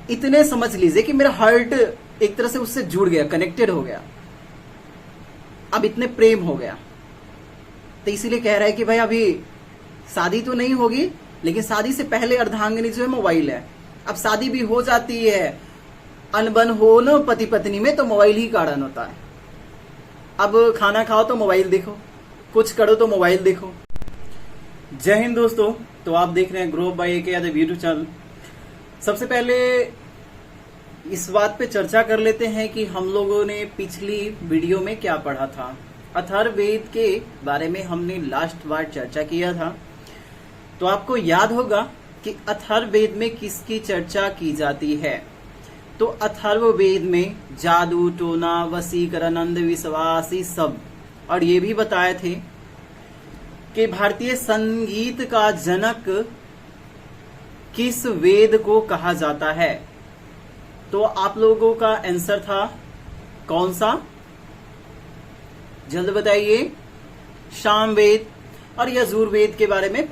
इतने समझ लीजिए कि मेरा हार्ट एक तरह से उससे जुड़ गया, कनेक्टेड हो गया, अब इतने प्रेम हो गया। तो इसीलिए कह रहा है कि भाई अभी शादी तो नहीं होगी, लेकिन शादी से पहले अर्धांगिनी जो है मोबाइल है। अब शादी भी हो जाती है, अनबन हो न पति पत्नी में, तो मोबाइल ही कारण होता है। अब खाना खाओ तो मोबाइल देखो, कुछ करो तो मोबाइल देखो। जय हिंद दोस्तों, तो आप देख रहे हैं grow by AK Yadav YouTube channel. सबसे पहले इस बात पे चर्चा कर लेते हैं कि हम लोगों ने पिछली वीडियो में क्या पढ़ा था। अथर्ववेद के बारे में हमने लास्ट बार चर्चा किया था। तो आपको याद होगा कि अथर्ववेद में किसकी चर्चा की जाती है। तो अथर्ववेद में जादू, टोना, वशीकरण, अंधविश्वास सब, और ये भी बताए थे कि भारतीय संगीत का जनक किस वेद को कहा जाता है। तो आप लोगों का आंसर था कौन सा, जल्द बताइए। सामवेद और यजुर्वेद के बारे में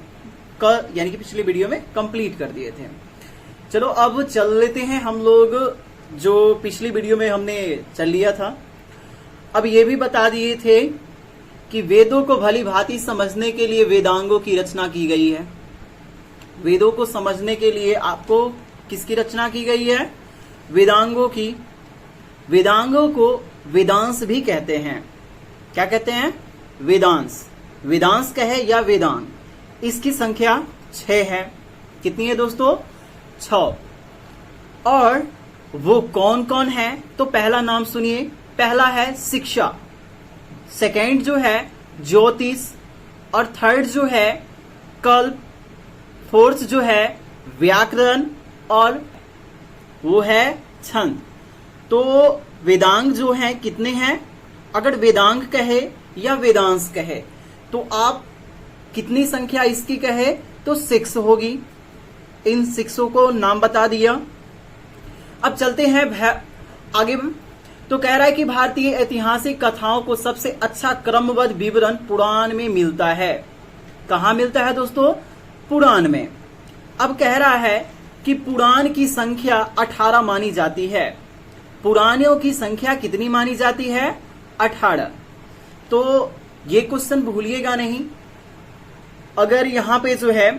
यानी कि पिछली वीडियो में कंप्लीट कर दिए थे। चलो अब चल लेते हैं हम लोग, जो पिछली वीडियो में हमने चल लिया था। अब ये भी बता दिए थे कि वेदों को भली भांति समझने के लिए वेदांगों की रचना की गई है। वेदों को समझने के लिए आपको किसकी रचना की गई है? वेदांगों की। वेदांगों को वेदांश भी कहते हैं। क्या कहते हैं? वेदांश। वेदांश कहे या वेदांग। इसकी संख्या 6 है। कितनी है दोस्तों? 6। और वो कौन कौन है? तो पहला नाम सुनिए। पहला है शिक्षा, सेकंड जो है ज्योतिष, और थर्ड जो है कल्प, फोर्थ जो है व्याकरण, और वो है छंद। तो वेदांग जो है कितने हैं? अगर वेदांग कहे या वेदांश कहे तो आप कितनी संख्या इसकी कहे तो 6 होगी। इन 6 को नाम बता दिया। अब चलते हैं आगे। तो कह रहा है कि भारतीय ऐतिहासिक कथाओं को सबसे अच्छा क्रमबद्ध विवरण पुराण में मिलता है। कहाँ मिलता है दोस्तों? पुराण में। अब कह रहा है कि पुराण की संख्या 18 मानी जाती है। पुराणों की संख्या कितनी मानी जाती है? 18। तो ये क्वेश्चन भूलिएगा नहीं। अगर यहां पे जो है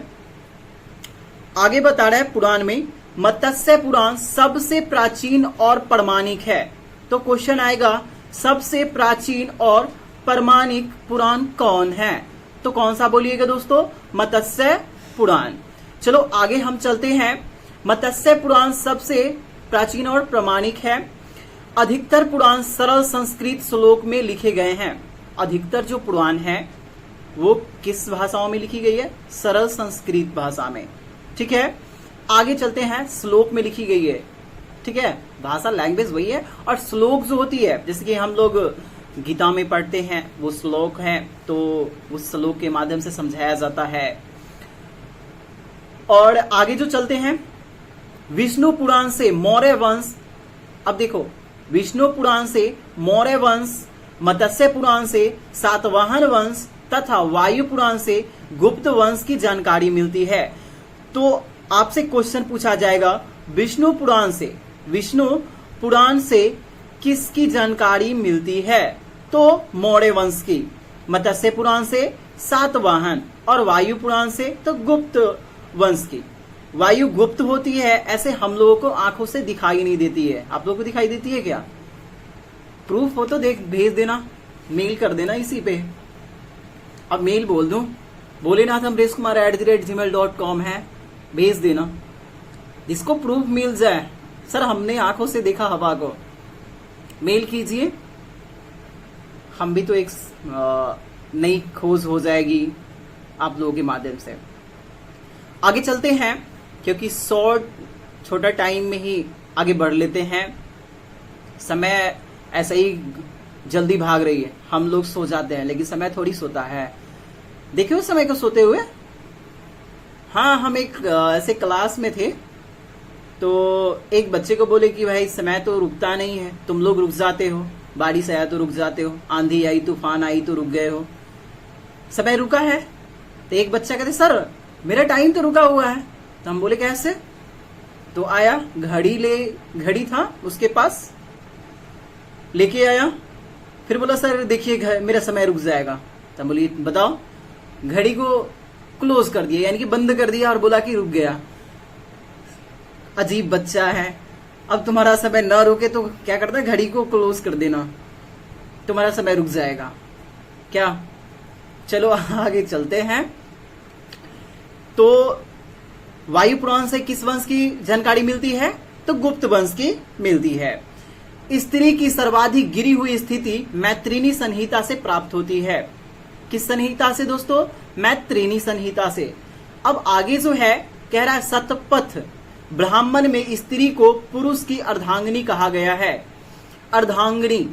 आगे बता रहा है पुराण में मत्स्य पुराण सबसे प्राचीन और प्रमाणिक है। तो क्वेश्चन आएगा सबसे प्राचीन और प्रमाणिक पुराण कौन है? तो कौन सा बोलिएगा दोस्तों? मत्स्य पुराण। चलो आगे हम चलते हैं। मत्स्य पुराण सबसे प्राचीन और प्रमाणिक है। अधिकतर पुराण सरल संस्कृत श्लोक में लिखे गए हैं। अधिकतर जो पुराण है वो किस भाषाओं में लिखी गई है? सरल संस्कृत भाषा में। ठीक है, आगे चलते हैं। श्लोक में लिखी गई है। ठीक है, भाषा लैंग्वेज वही है, और श्लोक जो होती है जैसे कि हम लोग गीता में पढ़ते हैं वो श्लोक है, तो उस श्लोक के माध्यम से समझाया जाता है। और आगे जो चलते हैं, विष्णु पुराण से मौर्य वंश। अब देखो, विष्णु पुराण से मौर्य वंश, मत्स्य पुराण से सातवाहन वंश तथा वायु पुराण से गुप्त वंश की जानकारी मिलती है। तो आपसे क्वेश्चन पूछा जाएगा विष्णु पुराण से किसकी जानकारी मिलती है? तो मौर्य वंश की। मत्स्य पुराण से सातवाहन, और वायु पुराण से तो गुप्त वंश की। वायु गुप्त होती है, ऐसे हम लोगों को आंखों से दिखाई नहीं देती है। आप लोगों को दिखाई देती है क्या? प्रूफ हो तो भेज देना, मेल कर देना इसी पे। अब मेल बोल दूं, भोलेनाथ amreshkumar@gmail.com है, भेज देना। जिसको प्रूफ मिल जाए, सर हमने आंखों से देखा हवा को, मेल कीजिए। हम भी तो एक नई खोज हो जाएगी आप लोगों के माध्यम से। आगे चलते हैं, क्योंकि छोटा टाइम में ही आगे बढ़ लेते हैं। समय ऐसे ही जल्दी भाग रही है। हम लोग सो जाते हैं, लेकिन समय थोड़ी सोता है। देखिए उस समय को सोते हुए। हाँ, हम एक ऐसे क्लास में थे, तो एक बच्चे को बोले कि भाई समय तो रुकता नहीं है, तुम लोग रुक जाते हो, बारिश आया तो रुक जाते हो, आंधी आई, तूफान आई तो रुक गए हो, समय रुका है। तो एक बच्चा कहते सर मेरा टाइम तो रुका हुआ है। तो हम बोले कैसे? तो आया, घड़ी था उसके पास, लेके आया, फिर बोला सर देखिए मेरा समय रुक जाएगा। तब बोली बताओ, घड़ी को क्लोज कर दिया यानी कि बंद कर दिया और बोला कि रुक गया। अजीब बच्चा है, अब तुम्हारा समय न रुके तो क्या करता है, घड़ी को क्लोज कर देना, तुम्हारा समय रुक जाएगा क्या। चलो आगे चलते हैं। तो वायु पुराण से किस वंश की जानकारी मिलती है, तो गुप्त वंश की मिलती है। स्त्री की सर्वाधिक गिरी हुई स्थिति मैत्रिणी संहिता से प्राप्त होती है। किस संहिता से दोस्तों, मैत्रिणी संहिता से। अब आगे जो है कह रहा है शतपथ ब्राह्मण में स्त्री को पुरुष की अर्धांगिनी कहा गया है। अर्धांगिनी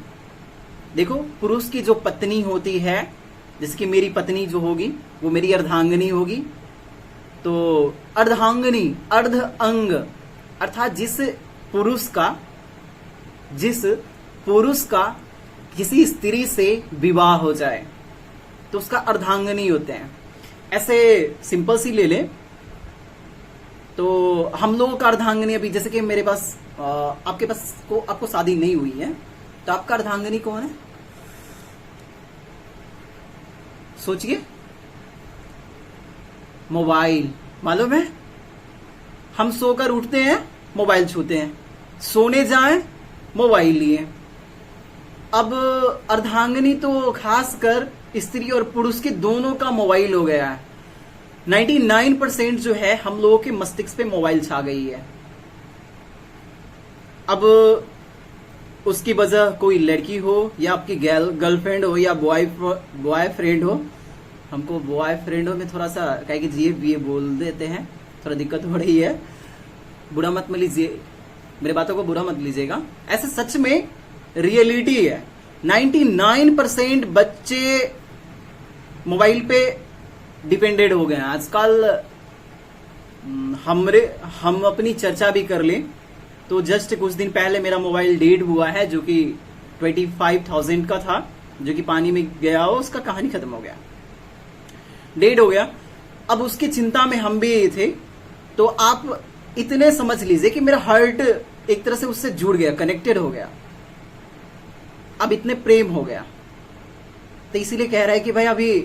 देखो, पुरुष की जो पत्नी होती है, जैसे कि मेरी पत्नी जो होगी वो मेरी अर्धांगिनी होगी। तो अर्धांगिनी, अर्ध अंग अर्थात जिस पुरुष का किसी स्त्री से विवाह हो जाए तो उसका अर्धांगिनी होते हैं। ऐसे सिंपल सी ले ले तो हम लोगों का अर्धांगिनी, अभी जैसे कि मेरे पास आपको शादी नहीं हुई है तो आपका अर्धांगिनी कौन है, सोचिए। मोबाइल, मालूम है, हम सोकर उठते हैं मोबाइल छूते हैं, सोने जाएं मोबाइल लिए। अब अर्धांगिनी तो खासकर स्त्री और पुरुष के दोनों का मोबाइल हो गया है। 99% जो है हम लोगों के मस्तिष्क पे मोबाइल छा गई है। अब उसकी वजह कोई लड़की हो या आपकी गर्लफ्रेंड हो या बॉयफ्रेंड हो। हमको बॉयफ्रेंड हो में थोड़ा सा कहे कि ये बोल देते हैं, थोड़ा दिक्कत हो रही है, बुरा मत लीजिए, मेरे बातों को बुरा मत लीजिएगा। ऐसे सच में रियलिटी है, 99% बच्चे मोबाइल पे डिपेंडेड हो गए हैं आजकल। हम अपनी चर्चा भी कर लें तो जस्ट कुछ दिन पहले मेरा मोबाइल डेड हुआ है, जो कि 25,000 का था, जो कि पानी में गया हो, उसका कहानी खत्म हो गया, डेड हो गया। अब उसकी चिंता में हम भी थे। तो आप इतने समझ लीजिए कि मेरा हार्ट एक तरह से उससे जुड़ गया, कनेक्टेड हो गया, अब इतने प्रेम हो गया। तो इसीलिए कह रहा है कि भाई अभी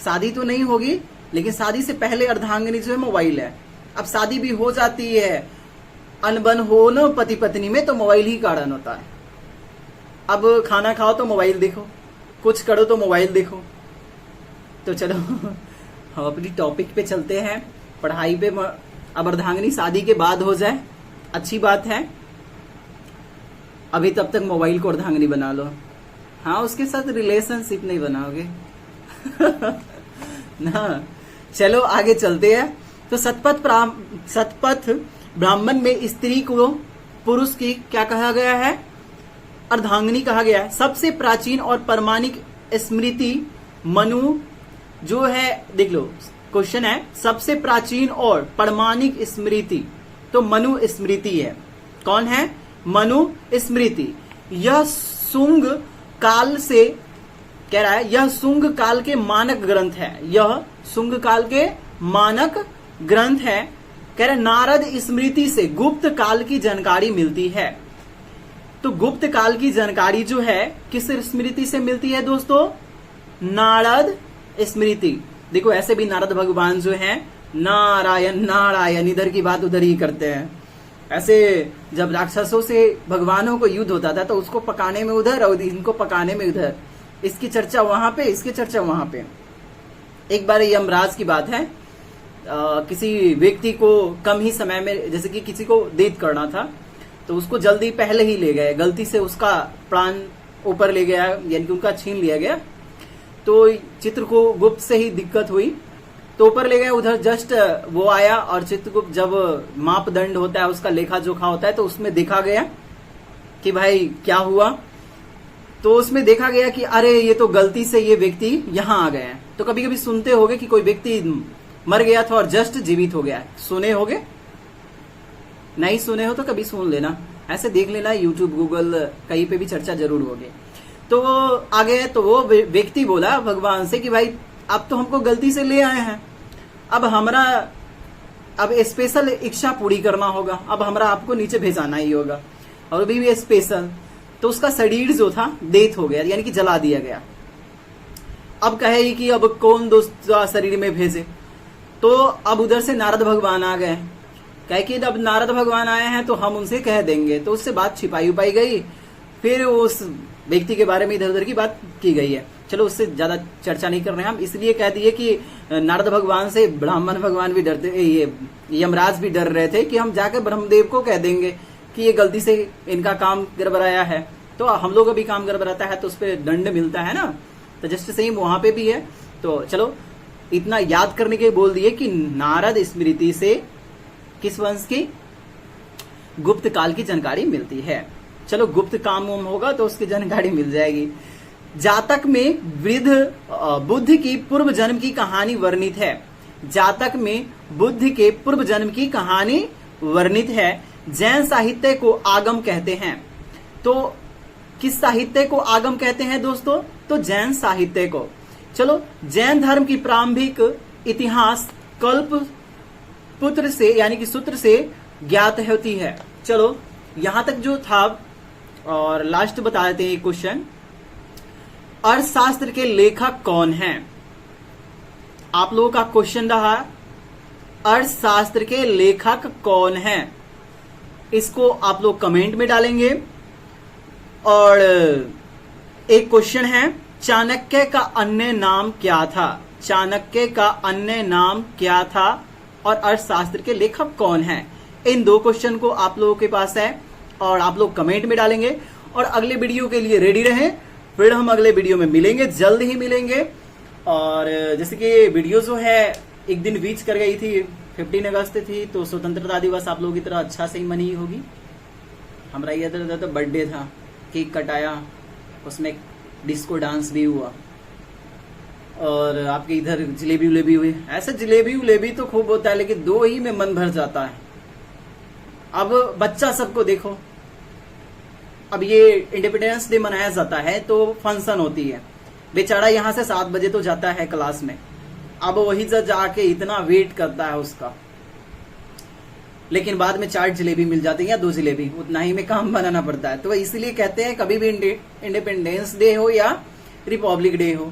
शादी तो नहीं होगी, लेकिन शादी से पहले अर्धांगिनी जो है मोबाइल है। अब शादी भी हो जाती है, अनबन हो न पति पत्नी में तो मोबाइल ही कारण होता है। अब खाना खाओ तो मोबाइल देखो, कुछ करो तो मोबाइल देखो। तो चलो हम अपनी टॉपिक पे चलते हैं, पढ़ाई पे। अब अर्धांगिनी शादी के बाद हो जाए अच्छी बात है, अभी तब तक मोबाइल को अर्धांगिनी बना लो। हाँ, उसके साथ रिलेशनशिप नहीं बनाओगे ना। चलो आगे चलते हैं। तो शतपथ ब्राह्मण में स्त्री को पुरुष की क्या कहा गया है, अर्धांगिनी कहा गया है। सबसे प्राचीन और प्रमाणिक स्मृति मनु जो है, देख लो क्वेश्चन है, सबसे प्राचीन और प्रमाणिक स्मृति, तो मनु स्मृति है। कौन है, मनु स्मृति। यह शुंग काल से कह रहा है, यह शुंग काल के मानक ग्रंथ है, यह शुंग काल के मानक ग्रंथ है। कह रहे नारद स्मृति से गुप्त काल की जानकारी मिलती है। तो गुप्त काल की जानकारी जो है किस स्मृति से मिलती है दोस्तों, नारद स्मृति। देखो ऐसे भी नारद भगवान जो हैं नारायण नारायण इधर की बात उधर ही करते हैं। ऐसे जब राक्षसों से भगवानों को युद्ध होता था तो उसको पकाने में उधर और इनको पकाने में उधर, इसकी चर्चा वहां पे, इसकी चर्चा वहां पे। एक बार यमराज की बात है, किसी व्यक्ति को कम ही समय में, जैसे कि किसी को डेथ करना था तो उसको जल्दी पहले ही ले गए, गलती से उसका प्राण ऊपर ले गया, यानी कि उनका छीन लिया गया। तो चित्रगुप्त से ही दिक्कत हुई तो ऊपर ले गए, उधर जस्ट वो आया और चित्रगुप्त जब मापदंड होता है उसका लेखा जोखा होता है तो उसमें देखा गया कि भाई क्या हुआ। तो उसमें देखा गया कि अरे ये तो गलती से ये व्यक्ति यहाँ आ गए हैं। तो कभी कभी सुनते होगे कि कोई व्यक्ति मर गया था और जस्ट जीवित हो गया, सुने होगे, नहीं सुने हो तो कभी सुन लेना, ऐसे देख लेना, यूट्यूब गूगल कहीं पे भी चर्चा जरूर होगी। तो आ गए तो वो व्यक्ति बोला भगवान से कि भाई अब तो हमको गलती से ले आए हैं, अब हमारा अब स्पेशल इच्छा पूरी करना होगा, अब हमारा आपको नीचे भेजाना ही होगा, और अभी भी स्पेशल, तो उसका शरीर जो था डेथ हो गया, यानी कि जला दिया गया। अब कहे कि अब कौन दूसरा शरीर में भेजे, तो अब उधर से नारद भगवान आ गए, कहे कि अब नारद भगवान आए हैं तो हम उनसे कह देंगे, तो उससे बात छिपाई उपाई गई, फिर उस व्यक्ति के बारे में इधर उधर की बात की गई है। चलो उससे ज्यादा चर्चा नहीं कर रहे हैं हम, इसलिए कह दिए कि नारद भगवान से ब्राह्मण भगवान भी डरते, ये यमराज भी डर रहे थे कि हम जाकर ब्रह्मदेव को कह देंगे कि ये गलती से इनका काम गड़बड़ाया है, तो हम लोग का भी काम गड़बड़ाता है तो उस पर दंड मिलता है ना, तो जस्ट सेम वहां पे भी है। तो चलो इतना याद करने के बोल दिए कि नारद स्मृति से किस वंश की, गुप्त काल की जानकारी मिलती है। चलो गुप्त काम होगा तो उसकी जानकारी मिल जाएगी। जातक में वृद्ध बुद्ध की पूर्व जन्म की कहानी वर्णित है। जातक में बुद्ध के पूर्व जन्म की कहानी वर्णित है। जैन साहित्य को आगम कहते हैं। तो किस साहित्य को आगम कहते हैं दोस्तों? तो जैन साहित्य को। चलो जैन धर्म की प्रारंभिक इतिहास कल्प पुत्र से यानी कि सूत्र से ज्ञात होती है। चलो यहां तक जो था, और लास्ट बता देते हैं क्वेश्चन, अर्थशास्त्र के लेखक कौन हैं? आप लोगों का क्वेश्चन रहा अर्थशास्त्र के लेखक कौन हैं, इसको आप लोग कमेंट में डालेंगे। और एक क्वेश्चन है, चाणक्य का अन्य नाम क्या था? चाणक्य का अन्य नाम क्या था और अर्थशास्त्र के लेखक कौन हैं? इन दो क्वेश्चन को आप लोगों के पास है और आप लोग कमेंट में डालेंगे। और अगले वीडियो के लिए रेडी रहें, फिर हम अगले वीडियो में मिलेंगे, जल्द ही मिलेंगे। और जैसे कि वीडियो जो है एक दिन बीच कर गई थी, 15 अगस्त थी, तो स्वतंत्रता दिवस आप लोगों की तरह अच्छा से ही मनी होगी। हमारा इधर तो बर्थडे था, केक कटाया, उसमें डिस्को डांस भी हुआ, और आपके इधर जलेबी उलेबी हुई। ऐसे जलेबी उलेबी तो खूब होता है, लेकिन दो ही में मन भर जाता है। अब बच्चा सबको देखो, अब ये इंडिपेंडेंस डे मनाया जाता है तो फंक्शन होती है, बेचारा यहाँ से 7 बजे तो जाता है क्लास में, अब वही जाके इतना वेट करता है उसका, लेकिन बाद में 4 जलेबी मिल जाती है या 2 जलेबी, उतना ही में काम बनाना पड़ता है। तो इसलिए कहते हैं कभी भी इंडिपेंडेंस डे हो या रिपब्लिक डे हो,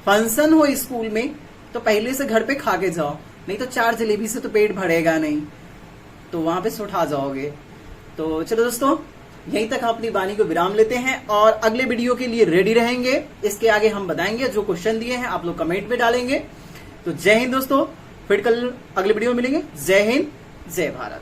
फंक्शन हो स्कूल में, तो पहले से घर पे खा के जाओ, नहीं तो 4 जलेबी से तो पेट भरेगा नहीं, तो वहां पे सुठा जाओगे। तो चलो दोस्तों, यहीं तक हम अपनी वाणी को विराम लेते हैं और अगले वीडियो के लिए रेडी रहेंगे। इसके आगे हम बताएंगे, जो क्वेश्चन दिए हैं आप लोग कमेंट में डालेंगे। तो जय हिंद दोस्तों, फिर कल अगले वीडियो में मिलेंगे। जय हिंद, जय भारत।